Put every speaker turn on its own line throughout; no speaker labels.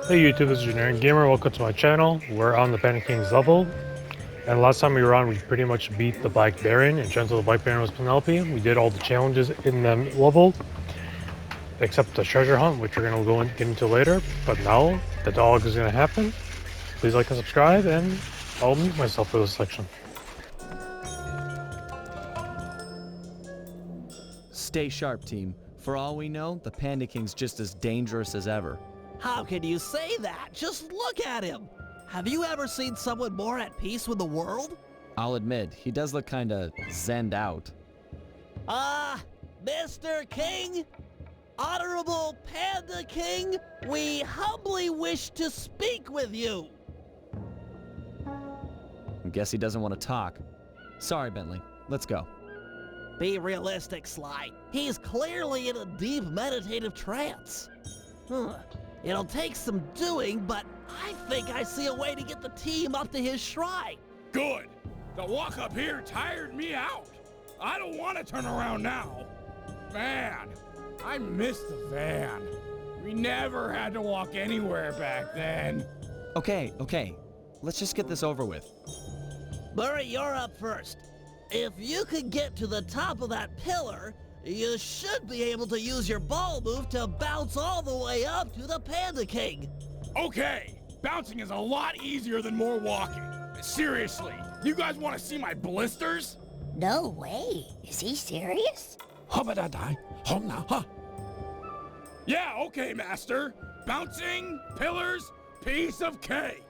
Hey YouTube, this is Generic Gamer. Welcome to my channel. We're on the Panda King's level. And last time we were on, we pretty much beat the Black Baron. And turns out the Black Baron was Penelope. We did all the challenges in the level, except the treasure hunt, which we're going to go and get into later. But now, the dog is going to happen. Please like and subscribe, and I'll mute myself for this section.
Stay sharp, team. For all we know, the Panda King's just as dangerous as ever.
How can you say that? Just look at him! Have you ever seen someone more at peace with the world?
I'll admit, he does look kinda zenned out.
Mr. King? Honorable Panda King? We humbly wish to speak with you!
I guess he doesn't want to talk. Sorry, Bentley. Let's go.
Be realistic, Sly. He's clearly in a deep meditative trance. It'll take some doing, but I think I see a way to get the team up to his shrine.
Good. The walk up here tired me out. I don't want to turn around now. Man, I miss the van. We never had to walk anywhere back then.
Okay. Let's just get this over with.
Murray, you're up first. If you could get to the top of that pillar, you should be able to use your ball move to bounce all the way up to the Panda King.
Okay, bouncing is a lot easier than more walking. Seriously, you guys want to see my blisters?
No way. Is he serious?
Yeah, okay, master. Bouncing, pillars, piece of cake.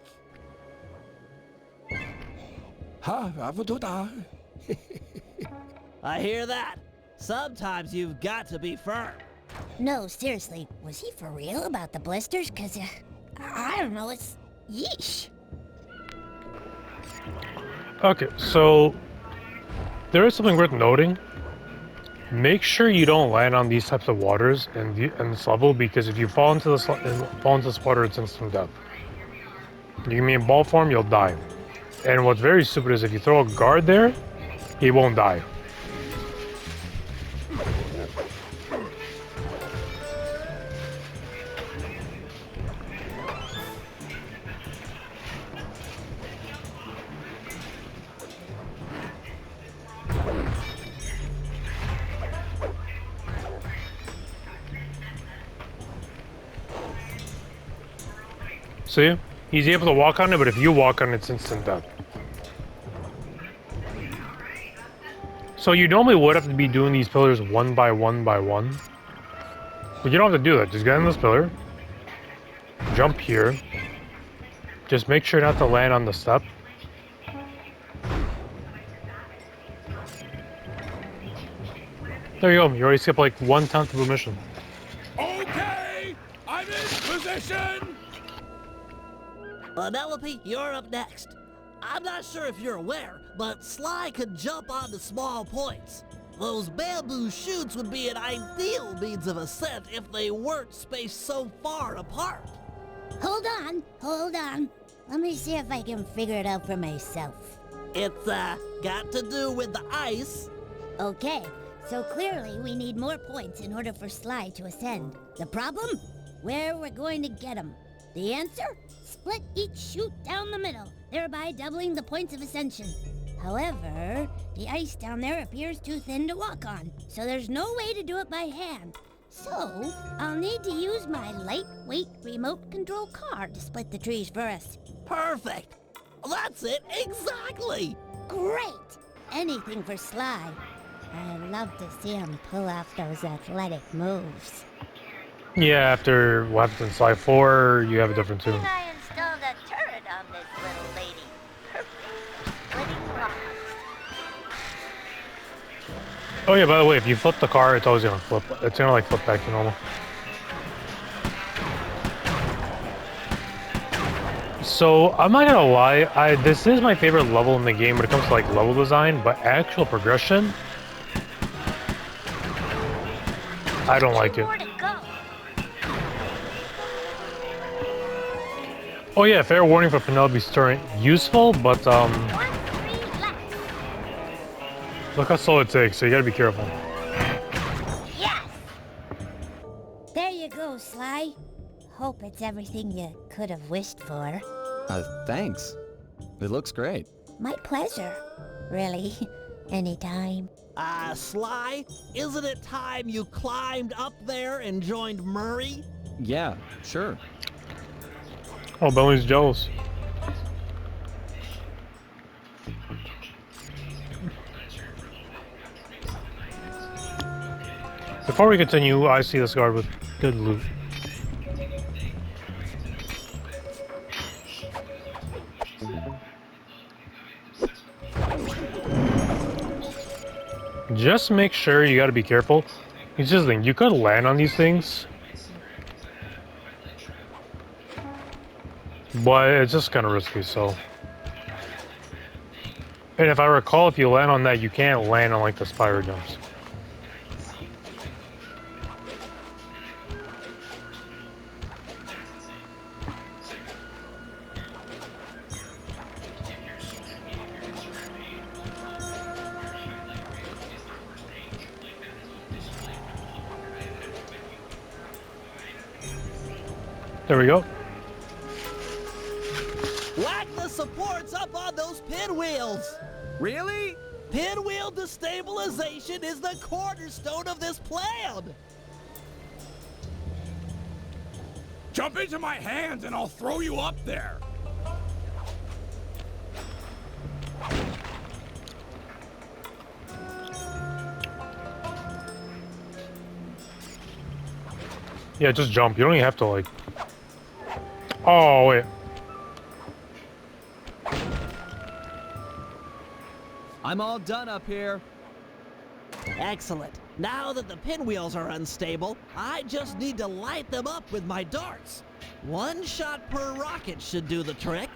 I hear that. Sometimes you've got to be firm.
No, seriously. Was he for real about the blisters? Cause, I don't know, it's... yeesh.
Okay, so there is something worth noting. Make sure you don't land on these types of waters in this level, because if you fall into this water, it's instant death. You give me a ball form, you'll die. And what's very stupid is if you throw a guard there, he won't die. See? He's able to walk on it, but if you walk on it, it's instant death. So you normally would have to be doing these pillars one by one by one. But you don't have to do that. Just get in this pillar. Jump here. Just make sure not to land on the step. There you go. You already skipped like 1/10 of the mission.
Okay, I'm in position.
Penelope, you're up next. I'm not sure if you're aware, but Sly can jump onto small points. Those bamboo chutes would be an ideal means of ascent if they weren't spaced so far apart.
Hold on. Let me see if I can figure it out for myself.
It's, got to do with the ice.
Okay, so clearly we need more points in order for Sly to ascend. The problem? Where we're going to get them. The answer? Split each chute down the middle, thereby doubling the points of ascension. However, the ice down there appears too thin to walk on, so there's no way to do it by hand. So, I'll need to use my lightweight remote control car to split the trees for us.
Perfect. That's it, exactly.
Great! Anything for Sly. I'd love to see him pull off those athletic moves.
Yeah, after what happened in Sly 4, you have a different tune.
I installed a turret on this little lady. Perfect. Splitting rocks.
Oh yeah, by the way, if you flip the car, it's always gonna flip. It's gonna like flip back to normal. So I'm not gonna lie, this is my favorite level in the game when it comes to like level design, but actual progression, I don't like it.
More to go.
Oh yeah, fair warning for Penelope's turret. Useful, but
1, 3 left.
look how slow it takes, so you gotta be careful.
Yes! There you go, Sly. hope it's everything you could have wished for.
Thanks. It looks great.
My pleasure. Really. Anytime.
Sly, isn't it time you climbed up there and joined Murray?
Yeah, sure.
Oh, Bentley's jealous. Before we continue, I see this guard with good loot. Just make sure you gotta be careful. It's just the thing, you could land on these things, but it's just kind of risky, so. And if I recall, if you land on that, you can't land on like the spider jumps. There we go.
Whack the supports up on those pinwheels!
Really?
Pinwheel destabilization is the cornerstone of this plan!
Jump into my hands and I'll throw you up there.
Yeah, just jump. You don't even have to like... Oh, wait.
I'm all done up here.
Excellent. Now that the pinwheels are unstable, I just need to light them up with my darts. One shot per rocket should do the trick.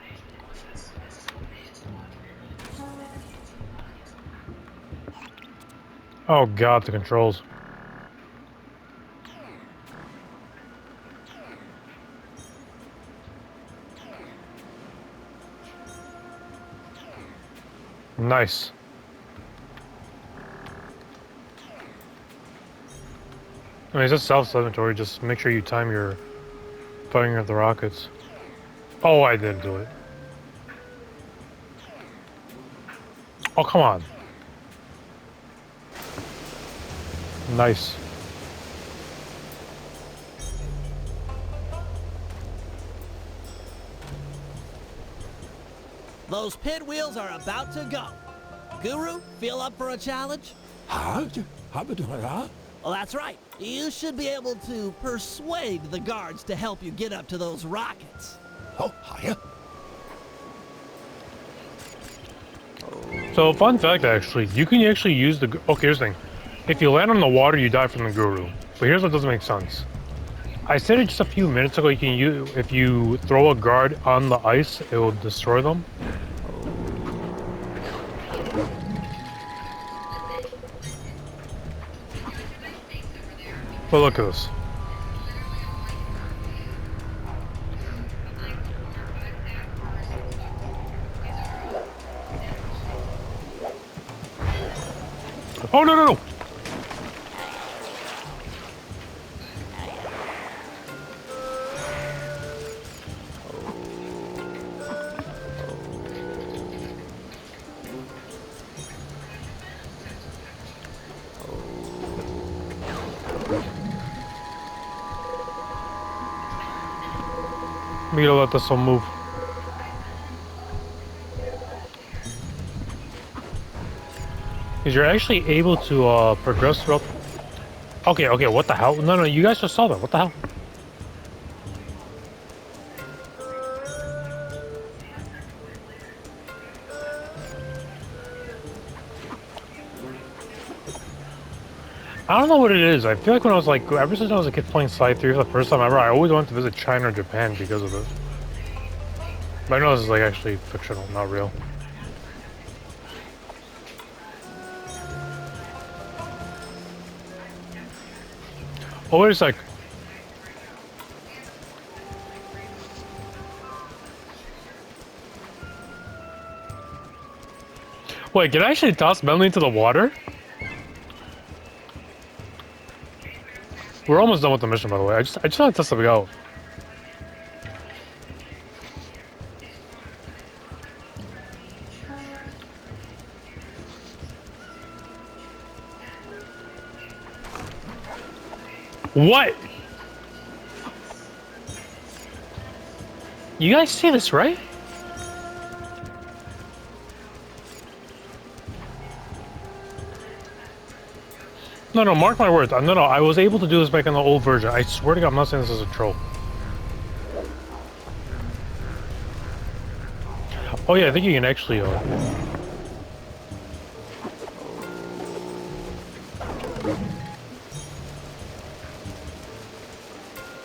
Oh god, the controls. Nice. I mean, it's just self-explanatory. Just make sure you time your firing of the rockets. Oh, I didn't do it. Oh, come on. Nice.
Those pinwheels are about to go. Guru, feel up for a challenge?
Huh?
Well, that's right. You should be able to persuade the guards to help you get up to those rockets.
Oh, hiya.
So, fun fact, actually, you can actually use the... Okay, here's the thing. If you land on the water, you die from the Guru. But here's what doesn't make sense. I said it just a few minutes ago, you can use... If you throw a guard on the ice, it will destroy them. But look at this. Oh, no, no, no! I'm gonna let this one move. Because you're actually able to progress throughout. Okay, okay, what the hell? No, no, you guys just saw that. What the hell? I don't know what it is. I feel like when I was like, ever since I was a kid playing Sly 3 for the first time ever, I always wanted to visit China or Japan because of it. But I know this is like actually fictional, not real. Oh, wait a sec. Wait, can I actually toss Bentley into the water? We're almost done with the mission, by the way. I just want to test something out. What? You guys see this, right? No, no, mark my words. No, no, I was able to do this back in the old version. I swear to God, I'm not saying this as a troll. Oh yeah, I think you can actually,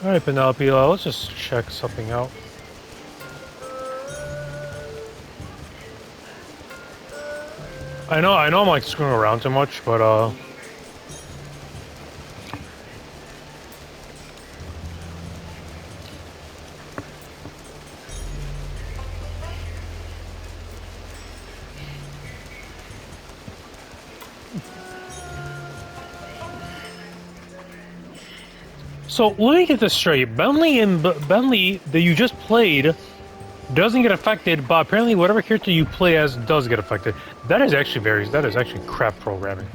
Alright, Penelope, let's just check something out. I know I'm like screwing around too much, but so let me get this straight. Bentley that you just played doesn't get affected, but apparently whatever character you play as does get affected. That is actually crap programming.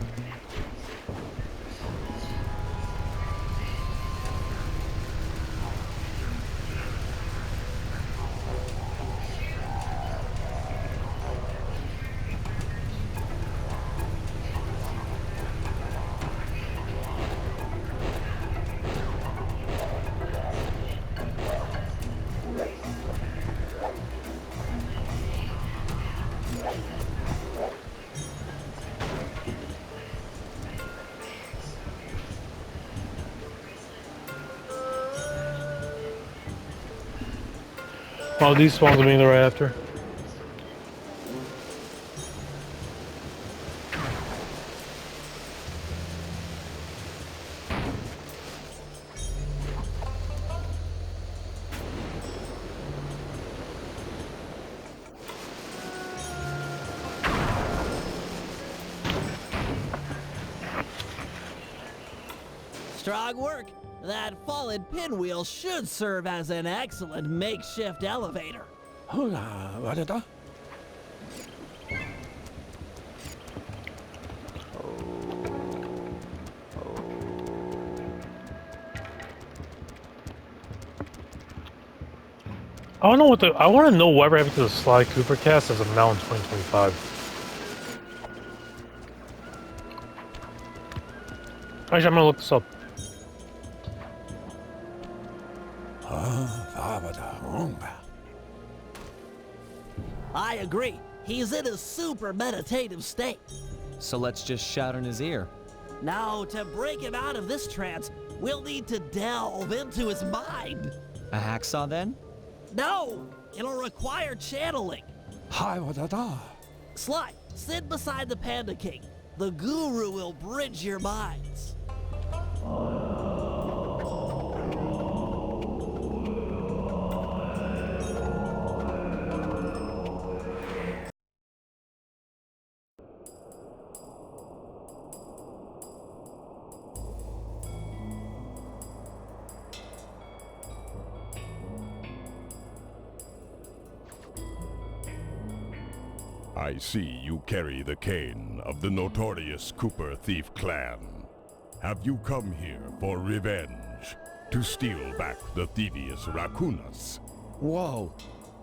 Well, these spawns will be the right after.
Strong work. That fallen pinwheel should serve as an excellent makeshift elevator.
Hola, what is that?
I want to know whatever happened to the Sly Cooper cast as of now in 2025. Actually, I'm gonna look this up.
I agree. He's in a super meditative state.
So let's just shout in his ear.
Now, to break him out of this trance, we'll need to delve into his mind.
A hacksaw then?
No, it'll require channeling.
Hi, what is that?
Sly, sit beside the Panda King. The guru will bridge your minds.
I see you carry the cane of the notorious Cooper thief clan. Have you come here for revenge? To steal back the thievius raccoonus?
Whoa,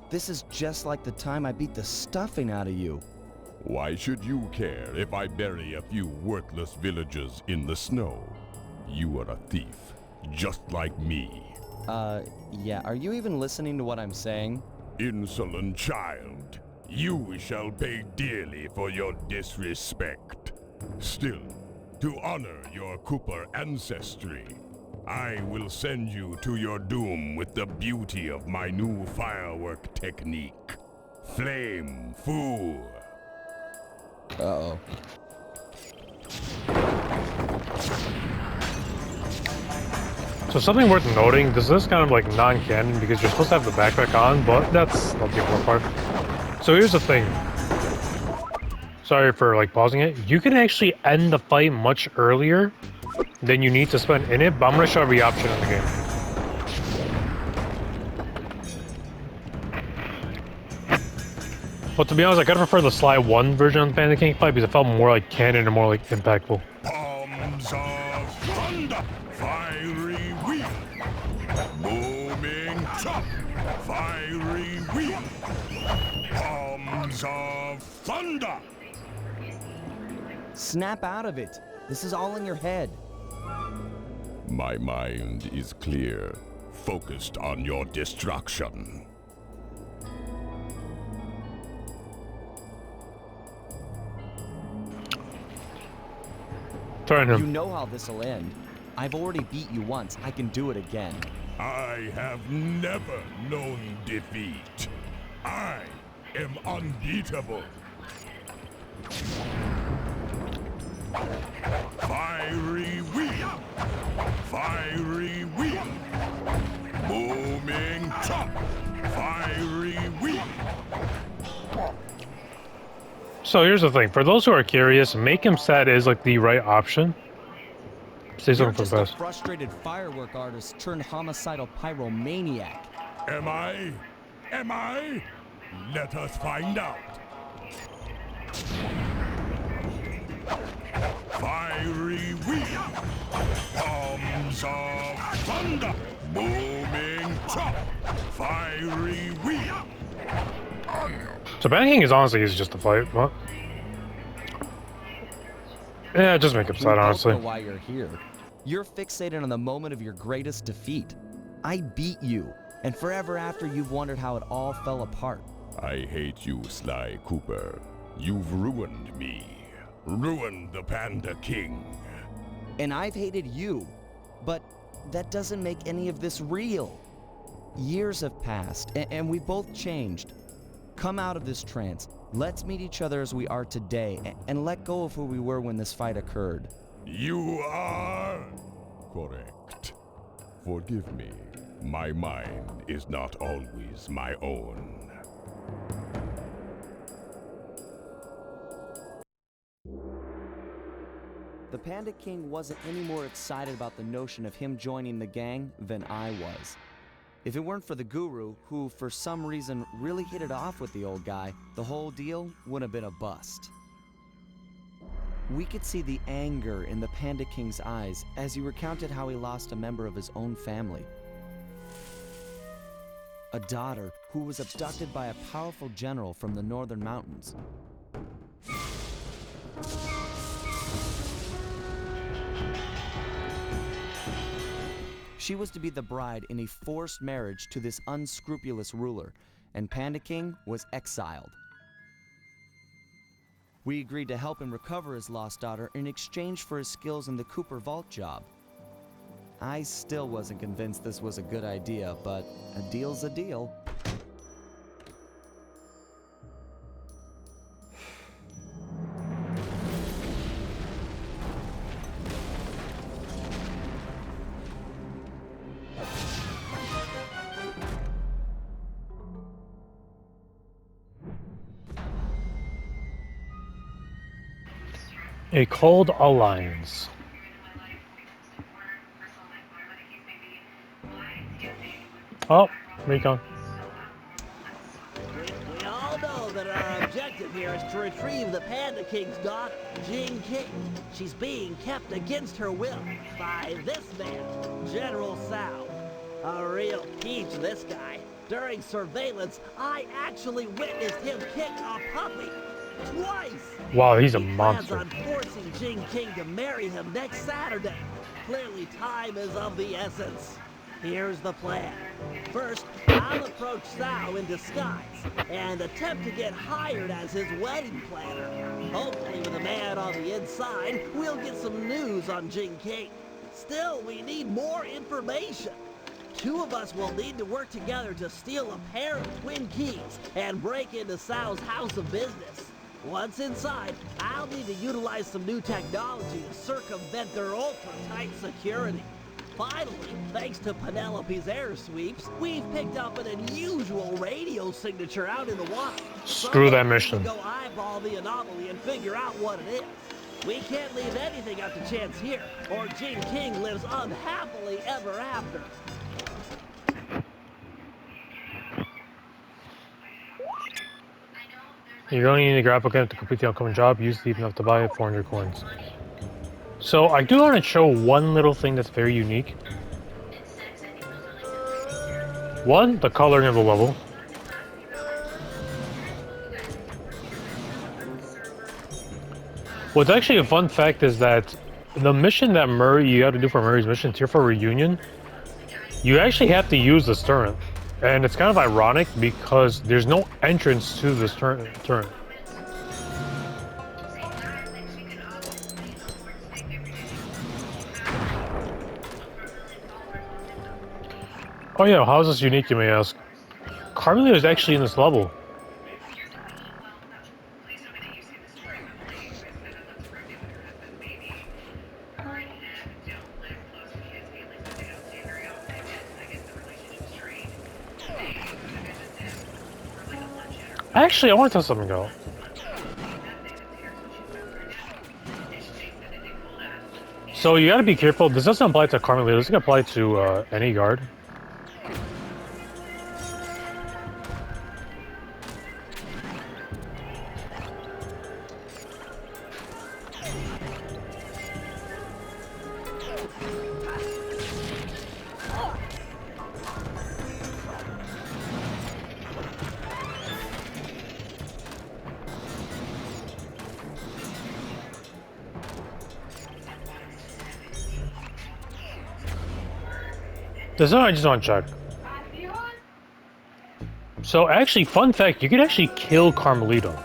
this is just like the time I beat the stuffing out of you.
Why should you care if I bury a few worthless villagers in the snow? You are a thief, just like me.
Yeah, are you even listening to what I'm saying?
Insolent child. You shall pay dearly for your disrespect. Still, to honor your Cooper ancestry, I will send you to your doom with the beauty of my new firework technique. Flame Fu.
Uh-oh.
So something worth noting, this is kind of like non-canon because you're supposed to have the backpack on, but that's not the important part. So here's the thing. Sorry for like pausing it. You can actually end the fight much earlier than you need to spend in it, but I'm going to show every option in the game. But to be honest, I kind of prefer the Sly 1 version of the Panda King fight because it felt more like canon and more like impactful.
Palms of thunder, fiery chop! Fiery wheel! Palms of thunder!
Snap out of it. This is all in your head.
My mind is clear, focused on your destruction.
Turn
You
him.
know how this'll end. I've already beat you once. I can do it again.
I have never known defeat. I am unbeatable. Fiery wheel! Fiery wheel! Booming chop! Fiery wheel!
So here's the thing. For those who are curious, make him sad is like the right option. Say
You're
something
just
for
a
best.
frustrated firework artist turned homicidal pyromaniac.
Am I? Am I? Let us find out. Fiery wheel! Palms of thunder! Booming chop! Fiery wheel!
So Panda King is honestly easy just to fight. What? Yeah, just make him
We
sad,
both
honestly.
know why you're here. You're fixated on the moment of your greatest defeat. I beat you, and forever after you've wondered how it all fell apart.
I hate you, Sly Cooper. You've ruined me. Ruined the Panda King.
And I've hated you, but that doesn't make any of this real. Years have passed, and we both changed. Come out of this trance. Let's meet each other as we are today, and let go of who we were when this fight occurred.
You are correct. Forgive me. My mind is not always my own.
The Panda King wasn't any more excited about the notion of him joining the gang than I was. If it weren't for the guru, who for some reason really hit it off with the old guy, the whole deal would have been a bust. We could see the anger in the Panda King's eyes as he recounted how he lost a member of his own family. A daughter who was abducted by a powerful general from the northern mountains. She was to be the bride in a forced marriage to this unscrupulous ruler, and Panda King was exiled. We agreed to help him recover his lost daughter in exchange for his skills in the Cooper Vault job. I still wasn't convinced this was a good idea, but a deal's a deal.
A cold alliance. Oh, recon.
We all know that our objective here is to retrieve the Panda King's daughter, Jing King. She's being kept against her will by this man, General Sao. A real peach, this guy. During surveillance, I actually witnessed him kick a puppy. Twice!
Wow, he's a
He
monster.
plans on forcing Jing King to marry him next Saturday. Clearly, time is of the essence. Here's the plan. First, I'll approach Sao in disguise and attempt to get hired as his wedding planner. Hopefully, with a man on the inside, we'll get some news on Jing King. Still, we need more information. Two of us will need to work together to steal a pair of twin keys and break into Sao's house of business. Once inside, I'll need to utilize some new technology to circumvent their ultra-tight security. Finally, thanks to Penelope's air sweeps, we've picked up an unusual radio signature out in the wild.
Screw that
So
mission.
Go eyeball the anomaly and figure out what it is. We can't leave anything up to chance here, or Jing King lives unhappily ever after.
You're going to need a grapple gun to complete the upcoming job. Use thief enough to buy 400 coins. So I do want to show one little thing that's very unique. One, the coloring of the level. What's actually a fun fact is that the mission that Murray, you have to do for Murray's mission, Tier 4 Reunion, you actually have to use this turret. And it's kind of ironic because there's no entrance to this turret. Oh yeah, how is this unique, you may ask? Carmelita is actually in this level. Actually, I want to test something out. So you gotta be careful. This doesn't apply to Carmelita. This can apply to any guard. This one I just want to check. So actually, fun fact, you can actually kill Carmelita.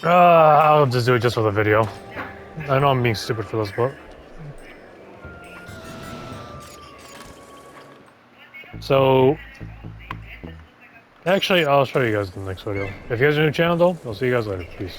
I'll just do it just for the video. I know I'm being stupid for this, but... So... Actually, I'll show you guys in the next video. If you guys are new channel though, I'll see you guys later. Peace.